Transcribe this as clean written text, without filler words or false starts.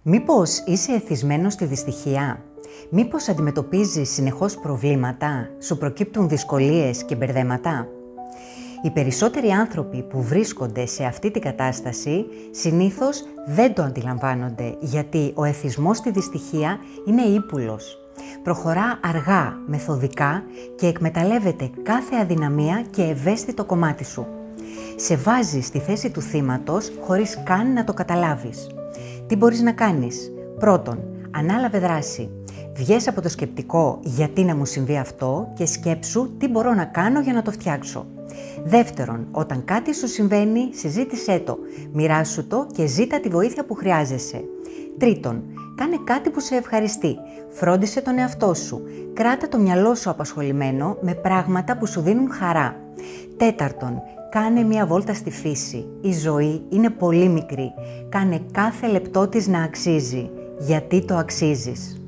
Μήπως είσαι εθισμένος στη δυστυχία? Μήπως αντιμετωπίζεις συνεχώς προβλήματα, σου προκύπτουν δυσκολίες και μπερδέματα? Οι περισσότεροι άνθρωποι που βρίσκονται σε αυτή την κατάσταση συνήθως δεν το αντιλαμβάνονται, γιατί ο εθισμός στη δυστυχία είναι ύπουλος. Προχωρά αργά, μεθοδικά και εκμεταλλεύεται κάθε αδυναμία και ευαίσθητο κομμάτι σου. Σε βάζει στη θέση του θύματος χωρίς καν να το καταλάβεις. Τι μπορείς να κάνεις? Πρώτον, ανάλαβε δράση. Βγες από το σκεπτικό γιατί να μου συμβεί αυτό και σκέψου τι μπορώ να κάνω για να το φτιάξω. Δεύτερον, όταν κάτι σου συμβαίνει, συζήτησέ το, μοιράσου το και ζήτα τη βοήθεια που χρειάζεσαι. Τρίτον, κάνε κάτι που σε ευχαριστεί. Φρόντισε τον εαυτό σου. Κράτα το μυαλό σου απασχολημένο με πράγματα που σου δίνουν χαρά. Τέταρτον, κάνε μια βόλτα στη φύση. Η ζωή είναι πολύ μικρή. Κάνε κάθε λεπτό της να αξίζει, γιατί το αξίζεις.